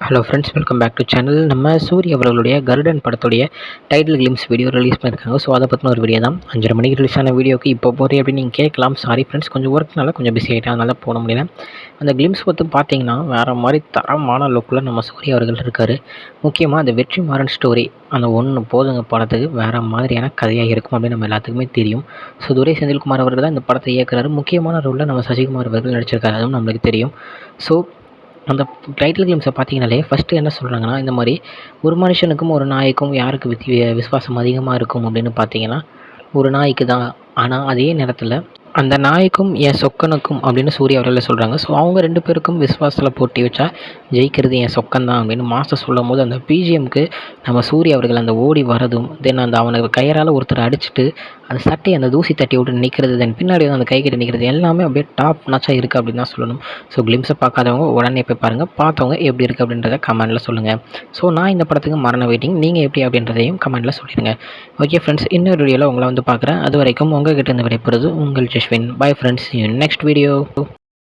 Hello friends, welcome back to channel. நம்ம சூரிய அவர்களுடைய கருடன் படத்துடைய டைட்டில் கிளிம்ஸ் வீடியோ ரிலீஸ் பண்ணியிருக்காங்க. ஸோ அதை பற்றின ஒரு வீடியோ தான். 5:30 மணிக்கு ரிலீஸ் ஆன வீடியோக்கு இப்போ போகிறேன் அப்படின்னு நீங்கள் கேட்கலாம். சாரி ஃப்ரெண்ட்ஸ், கொஞ்சம் ஒர்க்னால கொஞ்சம் பிஸி ஆகிட்டேன், அதனால் போட முடியல. அந்த கிளிம்ஸ் பற்றி பார்த்தீங்கன்னா வேறு மாதிரி தரமான லுக்கில் நம்ம சூரிய அவர்கள் இருக்கார். முக்கியமாக அந்த வெற்றிமாறன் ஸ்டோரி அந்த ஒன்று போதுங்க படத்துக்கு வேறு மாதிரியான கதையாக இருக்கும் அப்படின்னு நம்ம எல்லாத்துக்குமே தெரியும். ஸோ துரை செந்தில்குமார் அவர்கள் தான் இந்த படத்தை இயக்குறாரு. முக்கியமான ரோலில் நம்ம சசிகுமார் அவர்கள் நடிச்சிருக்காரு, அதுவும் நம்மளுக்கு தெரியும். ஸோ அந்த டைட்டில் கிளிம்ஸை பார்த்தீங்கனாலே ஃபஸ்ட்டு என்ன சொல்கிறாங்கன்னா, இந்த மாதிரி ஒரு மனுஷனுக்கும் ஒரு நாய்க்கும் யாருக்கு விசுவாசம் அதிகமாக இருக்கும் அப்படின்னு பார்த்தீங்கன்னா ஒரு நாய்க்கு தான். ஆனால் அதே நேரத்தில் அந்த நாய்க்கும் என் சொக்கனுக்கும் அப்படின்னு சூர்யா அவர்கள் சொல்கிறாங்க. ஸோ அவங்க 2 பேருக்கும் விசுவாசத்தில் போட்டி வச்சா ஜெயிக்கிறது என் சொக்கன் தான் அப்படின்னு மாஸ்டர் சொல்லும் போது அந்த பிஜிஎம்க்கு நம்ம சூர்யா அவர்கள் அந்த ஓடி வரதும், தென் அந்த அவனுக்கு கயிறால் ஒருத்தர் அடிச்சுட்டு அந்த சட்டையை அந்த தூசி தட்டி விட்டு நிற்கிறது, தென் பின்னாடி வந்து அந்த கை கட்டி நிற்கிறது எல்லாமே அப்படியே டாப் நாச்சாக இருக்குது அப்படின்னு தான் சொல்லணும். ஸோ கிளிம்ஸை பார்க்காதவங்க உடனே போய் பாருங்கள், பார்த்தவங்க எப்படி இருக்குது அப்படின்றத கமெண்ட்டில் சொல்லுங்கள். ஸோ நான் இந்த படத்துக்கு மரண வெயிட்டிங், நீங்கள் எப்படி அப்படின்றதையும் கமெண்ட்டில் சொல்லிடுங்க. ஓகே ஃப்ரெண்ட்ஸ், இன்னொரு வீடியோவில் உங்களை வந்து பார்க்குறேன். அது வரைக்கும் உங்கள்கிட்ட இருந்து விடைபெறுவது உங்கள் Jaswin. Bye friends, next video.